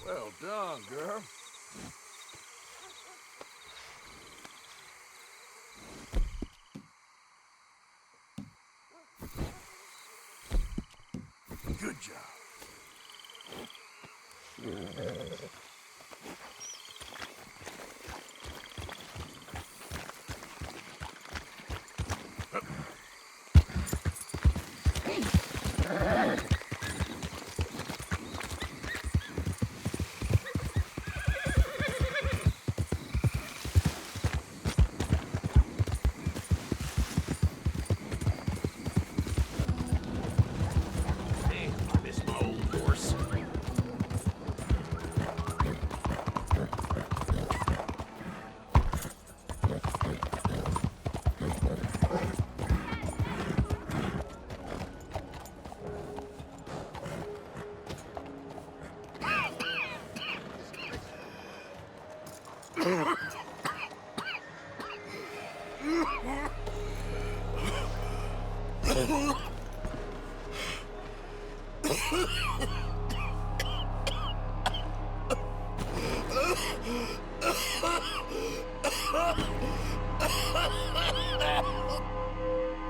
Well done, girl. Good job. Damn, I miss my old horse.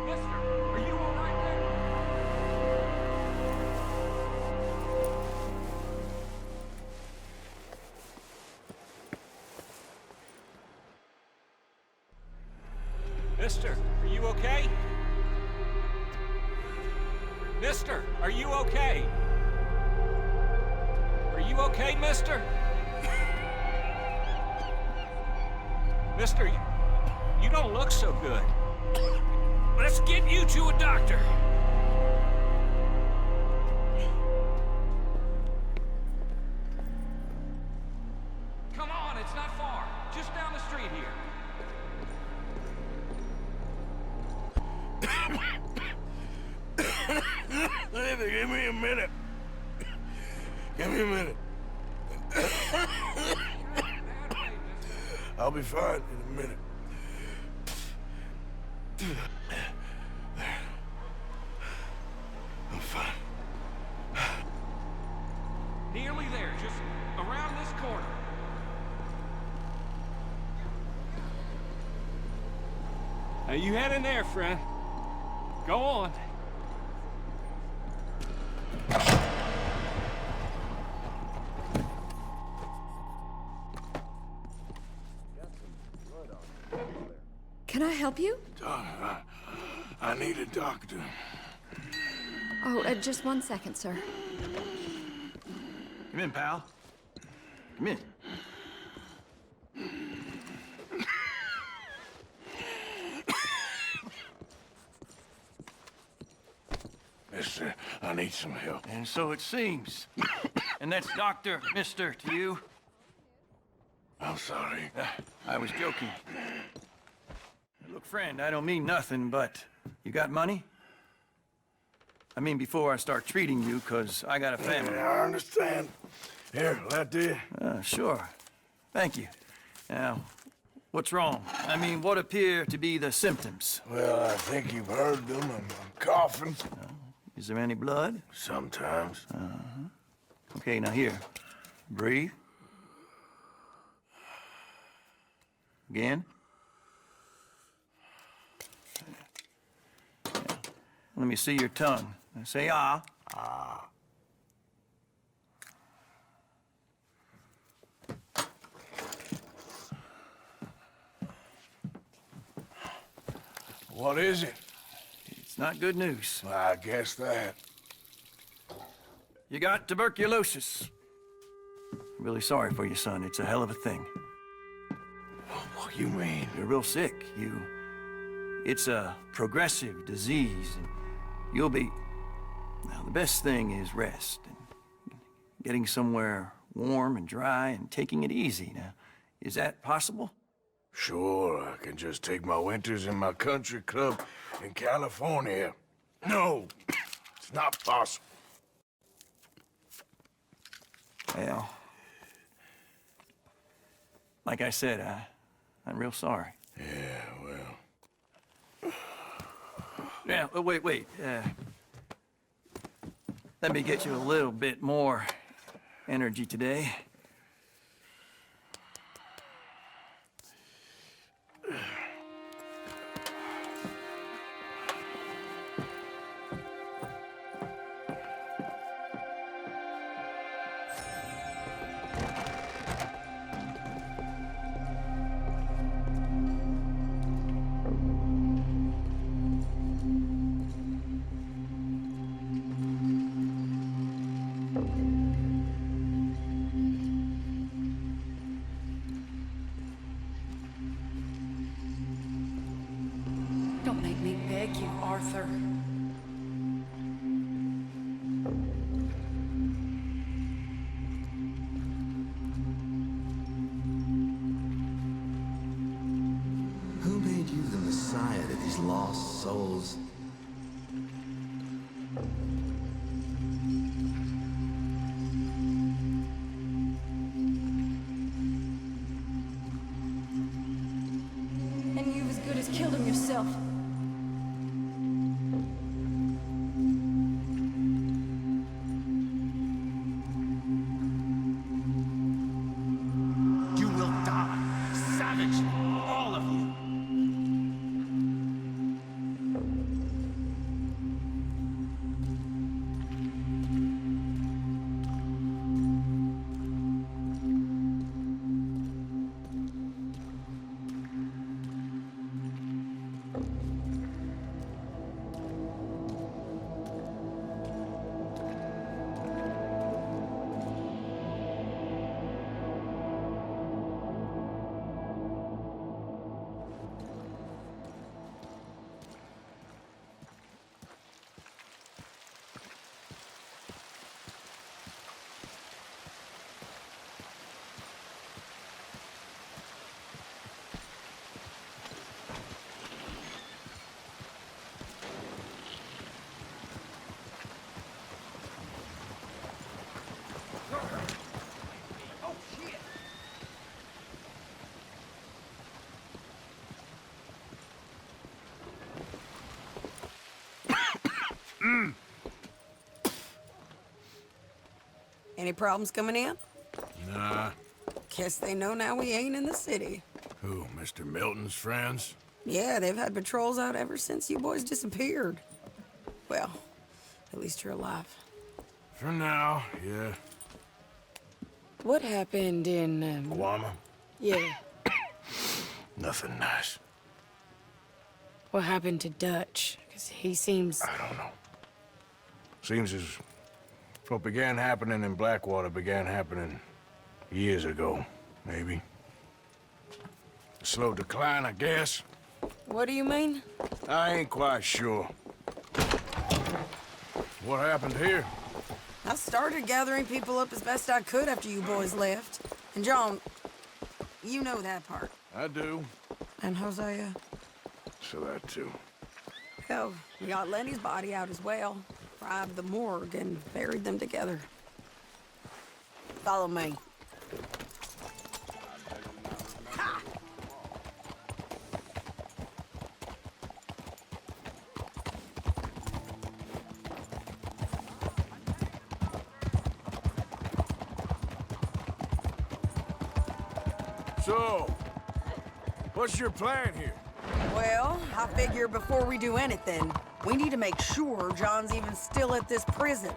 Mister, are you all right there? Mister, are you okay? Mister, are you okay? Are you okay, mister? Mister, you don't look so good. Let's get you to a doctor. Come on, it's not far. Just down the street here. Give me a minute. Give me a minute. I'll be fine in a minute. I'm fine. Nearly there, just around this corner. Now you head in there, friend. Go on. Can I help you? I need a doctor. Oh, just one second, sir. Come in, pal. Come in. Mister, I need some help. And so it seems. And that's Dr. Mister to you? I'm sorry. I was joking. Look, friend, I don't mean nothing, but you got money? I mean, before I start treating you, 'cause I got a family. I understand. Here, that do. Sure. Thank you. Now, what's wrong? I mean, what appear to be the symptoms? Well, I think you've heard them. I'm coughing. Is there any blood? Sometimes. Okay, now here. Breathe. Again. Let me see your tongue. Say ah. Ah. What is it? It's not good news. I guess that. You got tuberculosis. Really sorry for you, son. It's a hell of a thing. What you mean? You're real sick. It's a progressive disease, and you'll be... Now, the best thing is rest, and getting somewhere warm and dry, and taking it easy. Now, is that possible? Sure, I can just take my winters in my country club in California. No, it's not possible. Well, like I said, I'm real sorry. Yeah, well... Yeah, wait. Let me get you a little bit more energy today. Don't make me beg you, Arthur. Who made you the messiah to these lost souls? And you've as good as killed him yourself. You will die. Savage, all of you. Any problems coming in? Nah. Guess they know now we ain't in the city. Who, Mr. Milton's friends? Yeah, they've had patrols out ever since you boys disappeared. Well, at least you're alive. For now, yeah. What happened in, Guama? yeah, Nothing nice. what happened to Dutch? Because he seems... I don't know. Seems as what began happening in Blackwater began happening years ago, maybe. A slow decline, I guess. What do you mean? I ain't quite sure. What happened here? I started gathering people up as best I could after you boys left. And John, you know that part. I do. And Hosea? So that too. Hell, we got Lenny's body out as well. Bribed the morgue and buried them together. Follow me. Ha! So, what's your plan here? Well, I figure before we do anything, we need to make sure John's even still at this prison.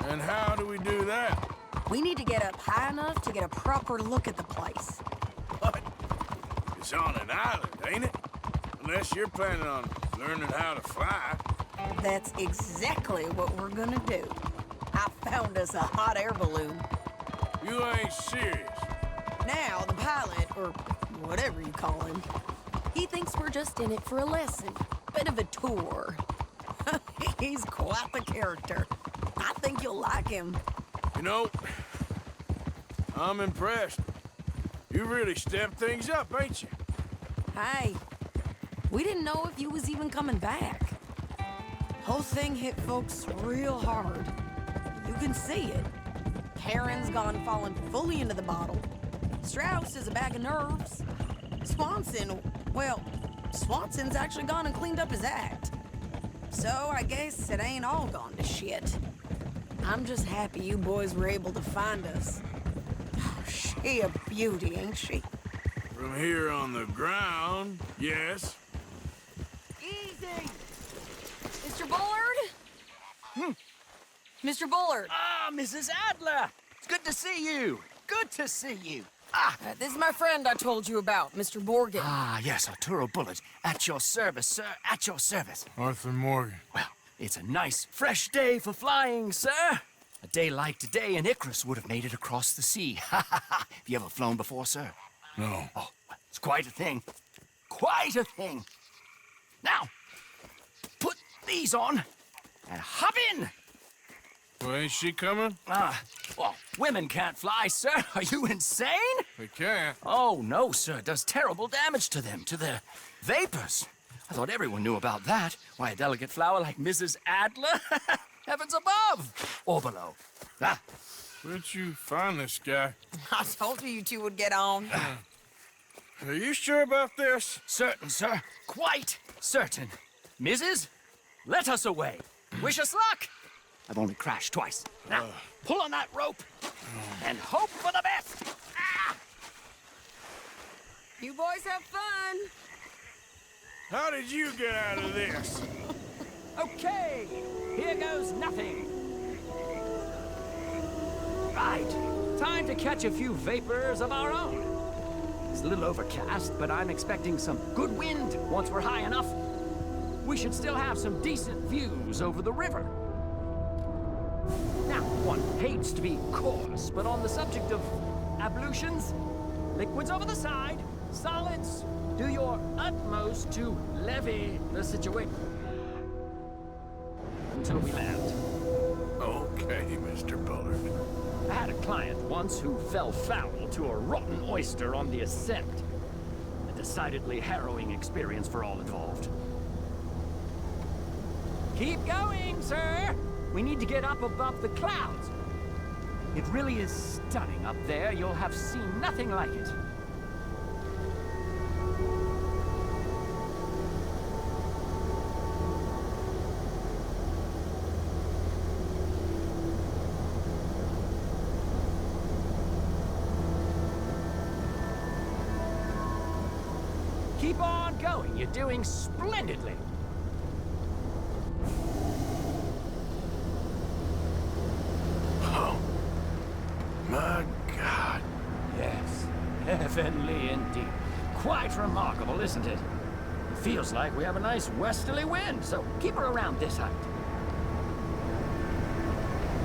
And how do we do that? We need to get up high enough to get a proper look at the place. What? It's on an island, ain't it? Unless you're planning on learning how to fly. That's exactly what we're gonna do. I found us a hot air balloon. You ain't serious. Now, the pilot, or whatever you call him, he thinks we're just in it for a lesson. Bit of a tour. He's quite the character. I think you'll like him. You know, I'm impressed. You really stepped things up, ain't you? Hey, we didn't know if you was even coming back. Whole thing hit folks real hard. You can see it. Karen's gone falling fully into the bottle. Strauss is a bag of nerves. Swanson, well, Swanson's actually gone and cleaned up his act. So I guess it ain't all gone to shit. I'm just happy you boys were able to find us. Oh, she a beauty, ain't she? From here on the ground, yes. Easy! Mr. Bullard? Mr. Bullard, Ah, Mrs. Adler! It's good to see you. Good to see you. this is my friend I told you about, Mr. Morgan. Ah, yes, Arturo Bullard. At your service, sir. At your service. Arthur Morgan. Well, it's a nice, fresh day for flying, sir. A day like today, an Icarus would have made it across the sea. Ha ha ha. Have you ever flown before, sir? No. Oh, well, it's quite a thing. Quite a thing. Now, put these on and hop in. Well, ain't she coming? Well, women can't fly, sir. Are you insane? They can't. Oh, no, sir. It does terrible damage to them, to their vapors. I thought everyone knew about that. Why, a delicate flower like Mrs. Adler? Heavens above or below. Ah, Where'd you find this guy? I told you two would get on. Are you sure about this? certain, sir. Quite certain. Mrs., let us away. Wish us luck. I've only crashed twice. Now, pull on that rope and hope for the best. Ah! You boys have fun. How did you get out of this? Okay, here goes nothing. Right, time to catch a few vapors of our own. It's a little overcast, but I'm expecting some good wind once we're high enough. We should still have some decent views over the river. Now, one hates to be coarse, but on the subject of ablutions, liquids over the side, solids, do your utmost to levy the situation until we land. Okay, Mr. Bullard. I had a client once who fell foul to a rotten oyster on the ascent. A decidedly harrowing experience for all involved. Keep going, sir! We need to get up above the clouds. It really is stunning up there. You'll have seen nothing like it. Keep on going. You're doing splendidly. Oh, my God. Yes, heavenly indeed. Quite remarkable, isn't it? It feels like we have a nice westerly wind, so keep her around this height.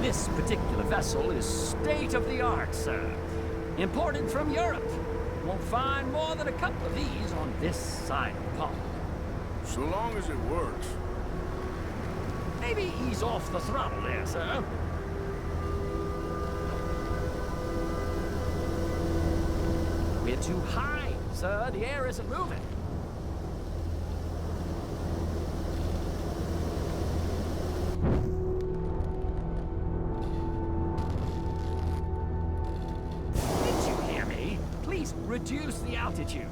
This particular vessel is state-of-the-art, sir. Imported from Europe. Won't find more than a couple of these on this side of the pond. So long as it works. Maybe ease off the throttle there, sir. We're too high, sir. The air isn't moving. Did you hear me? Please reduce the altitude.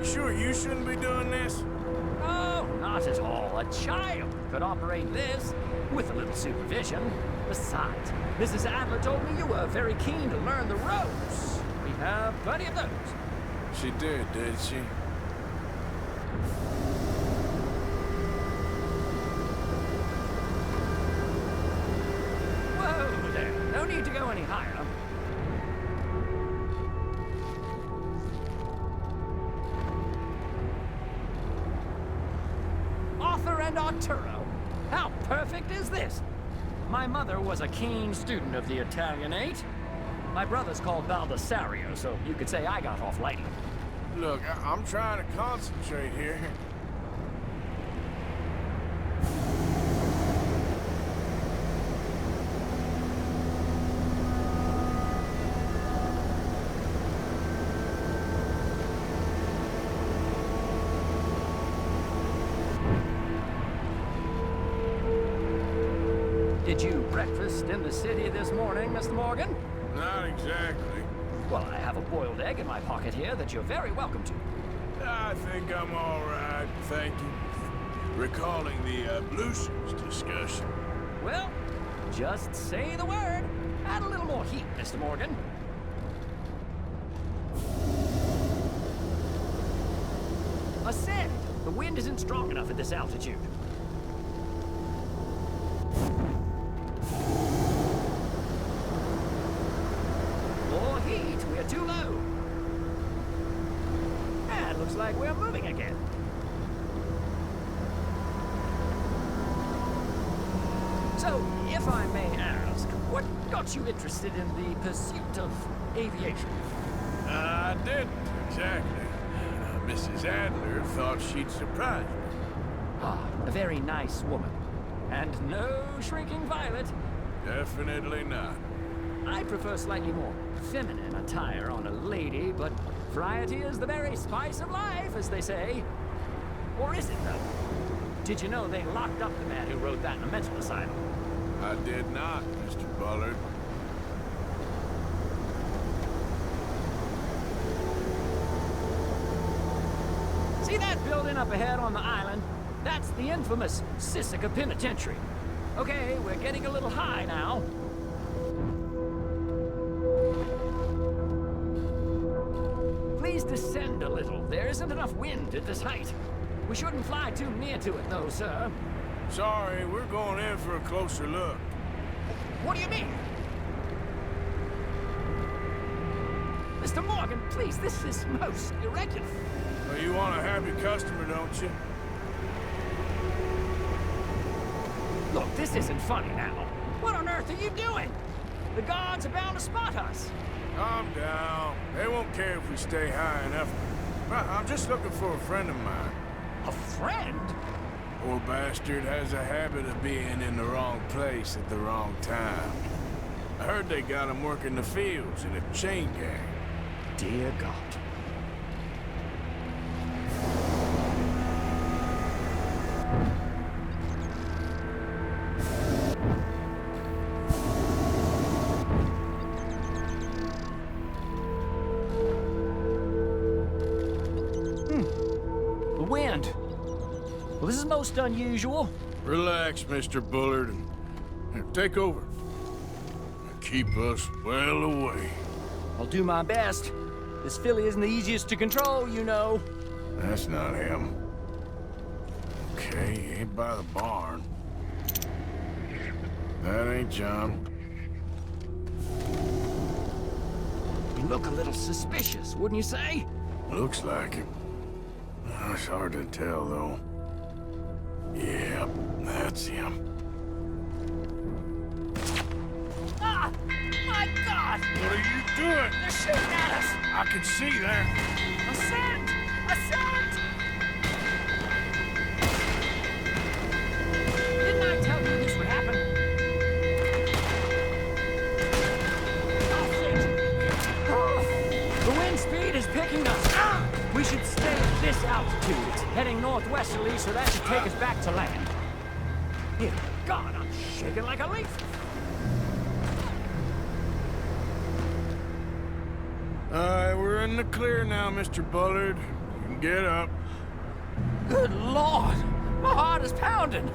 Sure you shouldn't be doing this? Oh, not at all. A child could operate this with a little supervision. Besides, Mrs. Adler told me you were very keen to learn the ropes. We have plenty of those. She did she? Whoa there. No need to go any higher. friend Arturo. How perfect is this? My mother was a keen student of the Italianate. My brother's called Baldessario, so you could say I got off lightly. Look, I'm trying to concentrate here. Did you breakfast in the city this morning, Mr. Morgan? Not exactly. Well, I have a boiled egg in my pocket here that you're very welcome to. I think I'm all right, thank you. Recalling the ablutions discussion. Well, just say the word. Add a little more heat, Mr. Morgan. Ascend! The wind isn't strong enough at this altitude. More heat, we're too low. And looks like we're moving again. So, if I may ask, what got you interested in the pursuit of aviation? I didn't, exactly. Mrs. Adler thought she'd surprise me. Ah, a very nice woman. And no shrinking violet. Definitely not. I prefer slightly more feminine attire on a lady, but variety is the very spice of life, as they say. Or is it, though? Did you know they locked up the man who wrote that in a mental asylum? I did not, Mr. Bullard. See that building up ahead on the island? That's the infamous Sisika Penitentiary. Okay, we're getting a little high now. Please descend a little. There isn't enough wind at this height. We shouldn't fly too near to it, though, sir. Sorry, we're going in for a closer look. What do you mean? Mr. Morgan, please, this is most irregular. Well, you want a happy customer, don't you? Look, this isn't funny now. What on earth are you doing? The guards are bound to spot us. Calm down. They won't care if we stay high enough. I'm just looking for a friend of mine. A friend? Poor bastard has a habit of being in the wrong place at the wrong time. I heard they got him working the fields in a chain gang. Dear God. The wind. Well, this is most unusual. Relax, Mr. Bullard, and here, take over. Keep us well away. I'll do my best. This filly isn't the easiest to control, you know. That's not him. Okay, he ain't by the barn. That ain't John. You look a little suspicious, wouldn't you say? Looks like him. It's hard to tell, though. Yeah, that's him. Ah! My God! What are you doing? They're shooting at us! I can see that. Ascend! Ascend! Didn't I tell you this would happen? The wind speed is picking us. We should stay at this altitude. It's heading northwesterly, so that should take us back to land. Dear God, I'm shaking like a leaf. We're in the clear now, Mr. Bullard. You can get up. Good Lord! My heart is pounding.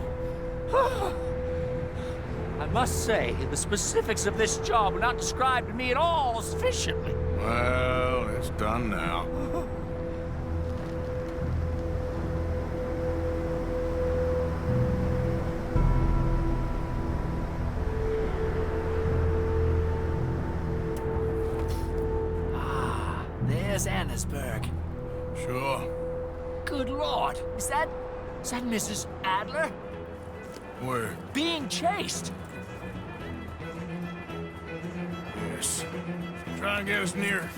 I must say, the specifics of this job were not described to me at all sufficiently. Well, it's done now. There's Annesburg. Sure. Good Lord, is that Is that Mrs. Adler? Where? Being chased. Yes. Try and get us near.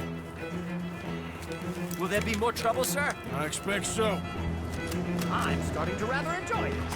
Will there be more trouble, sir? I expect so. I'm starting to rather enjoy this.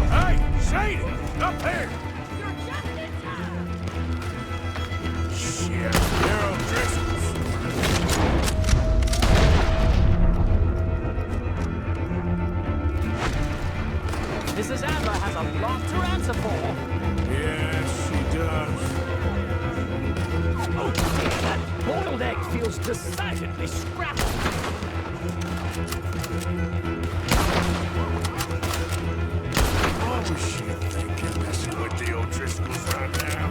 Hey, Sadie! Up here! You're just in time! Shit, Daryl Driscoll's. Mrs. Adler has a lot to answer for. Yes, she does. Oh dear, that boiled egg feels decidedly scrappy. What was she thinking, messing with the O'Driscolls right now?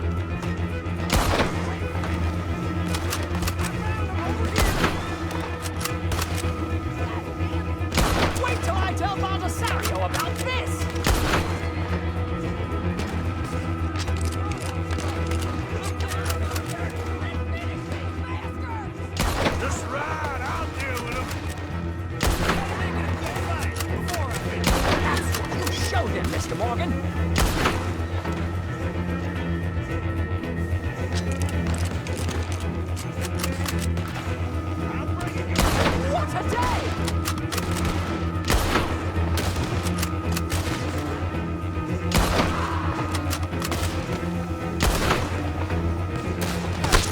Wait till I tell Baldessario about this! Just ride, I'll deal with him. That's what you show them, Mr. Morgan. What a day!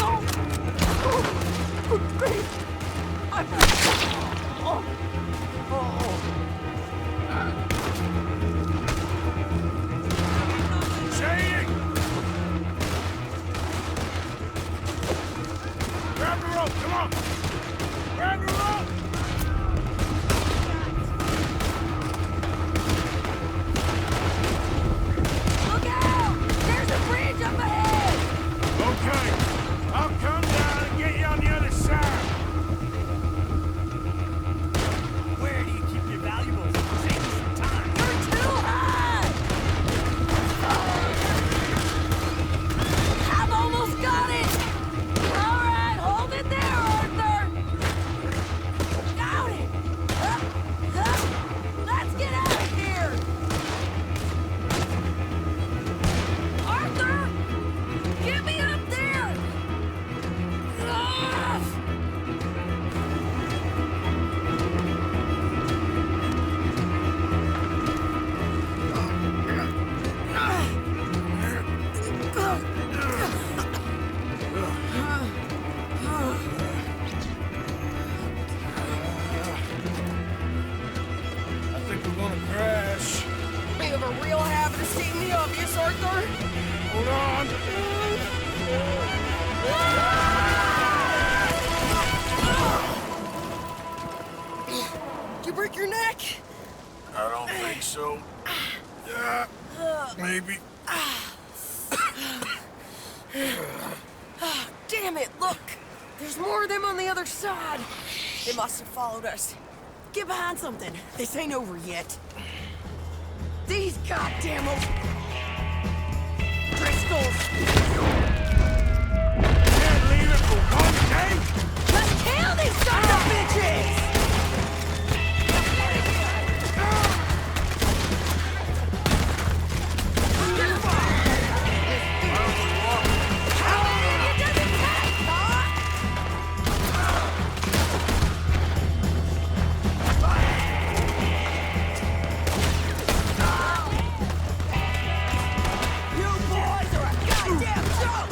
Oh! Oh! Good grief! I'm... Oh! Sadie! Grab the rope, come on! Grab the rope! Look out! There's a bridge up ahead! Okay, I'll come down and get you on the other side. Where do you keep your valuables? Save me some time. You're too high! I've almost got it! All right, hold it there, Arthur! Got it! Let's get out of here! Arthur! Get me up there! Ah! I think we're gonna crash. You have a real habit of stating the obvious, Arthur. Hold on. Did you break your neck? I don't think so. Maybe. Damn it, look! There's more of them on the other side. They must have followed us. Get behind something. This ain't over yet. These goddamn Driscolls! Can't leave it for one day. Let's kill these sons of bitches! How long does it take, huh? You boys are a goddamn joke!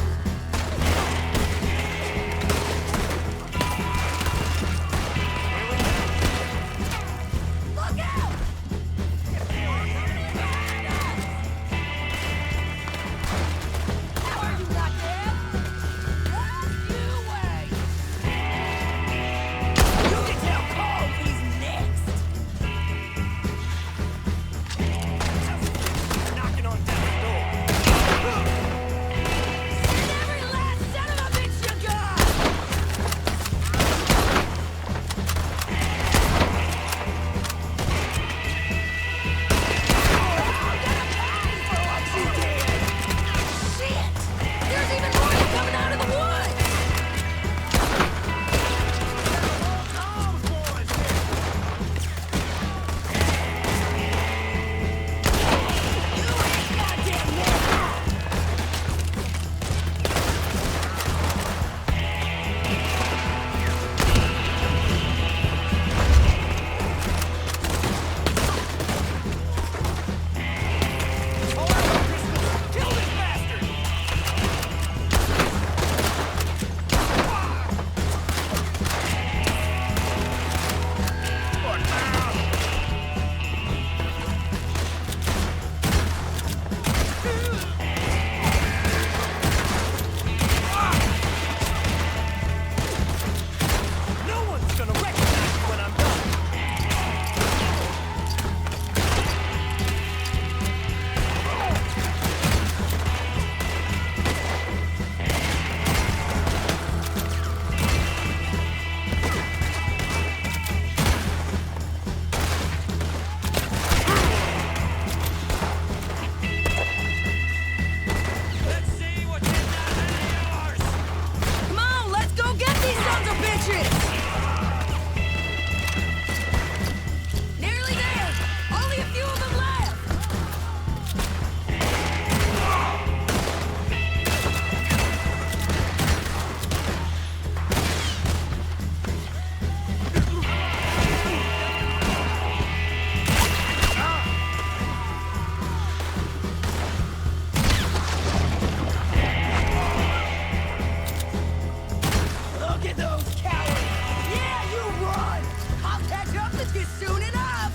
with you soon enough!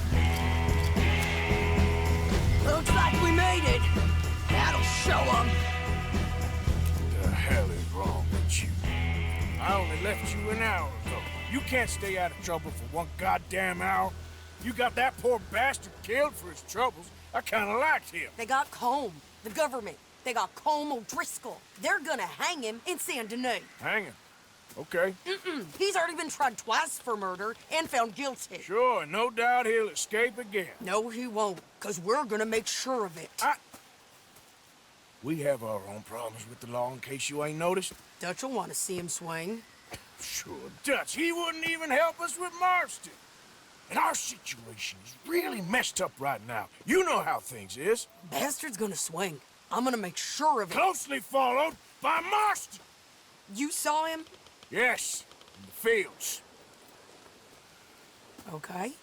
Looks like we made it. That'll show 'em. The hell is wrong with you? I only left you an hour ago. You can't stay out of trouble for one goddamn hour. You got that poor bastard killed for his troubles. I kinda liked him. They got Colm, the government. They got Colm O'Driscoll. They're gonna hang him in Saint Denis. Hang him. Okay. He's already been tried twice for murder and found guilty. Sure, no doubt he'll escape again. No, he won't, because we're gonna make sure of it. We have our own problems with the law, in case you ain't noticed. Dutch will want to see him swing. Sure, Dutch, he wouldn't even help us with Marston. And our situation is really messed up right now. You know how things is. Bastard's gonna swing. I'm gonna make sure of it. Closely followed by Marston. You saw him? Yes, in the fields. Okay.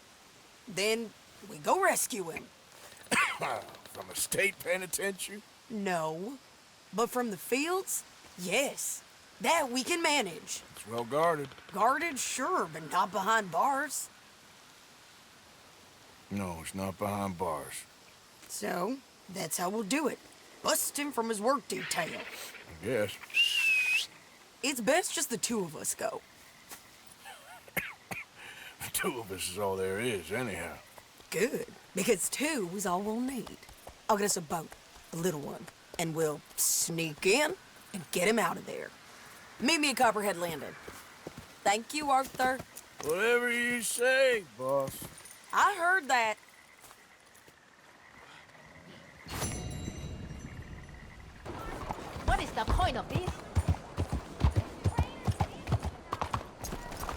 Then we go rescue him. From a state penitentiary? No. But from the fields? Yes. That we can manage. It's well guarded. Guarded, sure, but not behind bars. No, it's not behind bars. So, that's how we'll do it. Bust him from his work detail. I guess. It's best just the two of us go. The two of us is all there is, anyhow. Good, because two is all we'll need. I'll get us a boat, a little one, and we'll sneak in and get him out of there. Meet me at Copperhead Landing. Thank you, Arthur. Whatever you say, boss. I heard that. What is the point of this?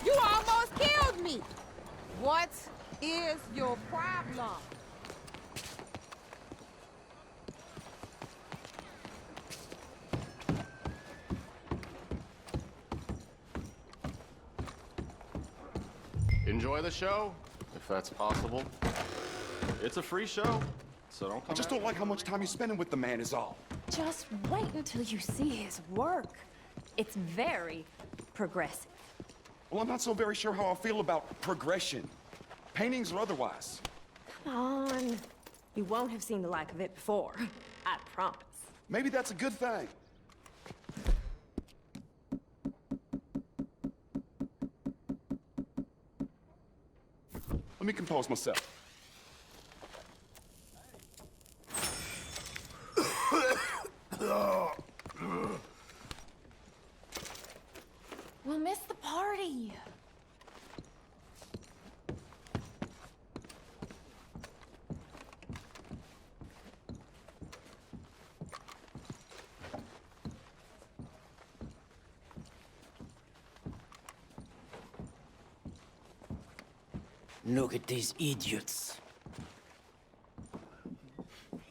You almost killed me! What is your problem? Enjoy the show, if that's possible. It's a free show, so don't come I just don't like how much time you're spending with the man is all. Just wait until you see his work. It's very progressive. Well, I'm not so very sure how I feel about progression. Paintings or otherwise. Come on. You won't have seen the like of it before. I promise. Maybe that's a good thing. Let me compose myself. We'll miss the party. Look at these idiots.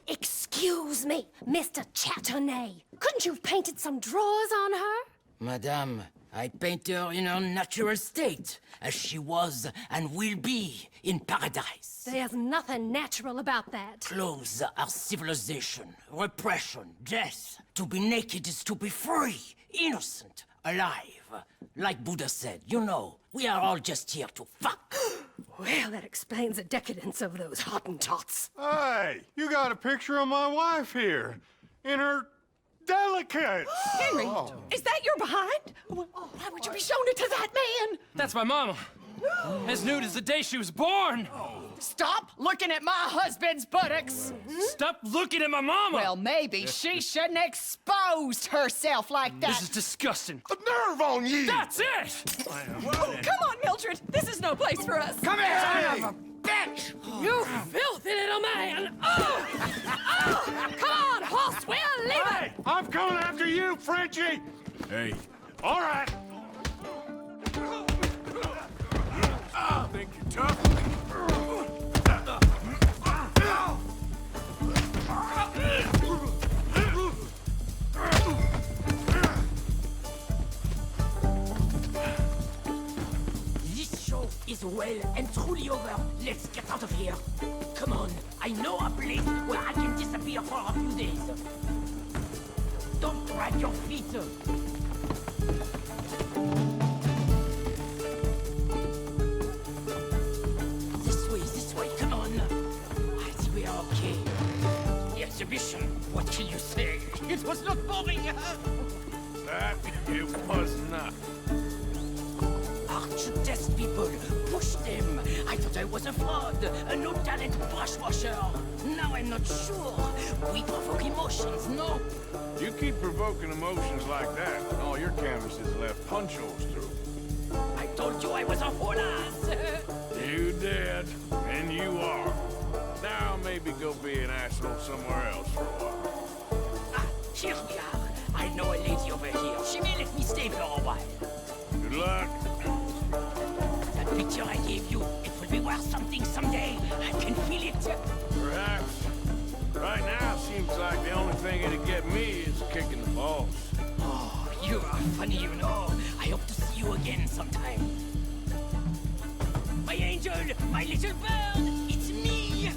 Excuse me, Mr. Chatternet. Couldn't you have painted some drawers on her? Madame, I paint her in her natural state, as she was and will be in paradise. There's nothing natural about that. Clothes are civilization, repression, death. To be naked is to be free, innocent, alive. Like Buddha said, you know, we are all just here to fuck. Well, that explains the decadence of those Hottentots. Hey, you got a picture of my wife here, in her delicates. Henry, is that your behind? Why would you be showing it to that man? That's my mama. As nude as the day she was born. Stop looking at my husband's buttocks. Stop looking at my mama. Well, maybe she shouldn't have exposed herself like that. This is disgusting. The nerve on you! That's it! Oh, come on, Mildred. This is no place for us. Come here! Son of a bitch! You filthy little man! Oh! Oh! Come on, horse, we'll leave it! Hey, I'm coming after you, Frenchie! Hey. All right. Think you're tough? This show is well and truly over. Let's get out of here. Come on, I know a place where I can disappear for a few days. Don't drag your feet. exhibition. What can you say? It was not boring, huh? That it was not. Arch test people. Push them. I thought I was a fraud, a no-talent brush washer. Now I'm not sure. We provoke emotions, no? You keep provoking emotions like that, and all your canvases left punch holes through. I told you I was a whole ass. You did, and you are. Now maybe go be an asshole somewhere else for a while. Ah, here we are. I know a lady over here. She may let me stay for a while. Good luck. That picture I gave you, it will be worth something someday. I can feel it. Perhaps. Right now, seems like the only thing it'll get me is kicking the balls. Oh, you are funny, you know. I hope to see you again sometime. My angel, my little bird, it's me!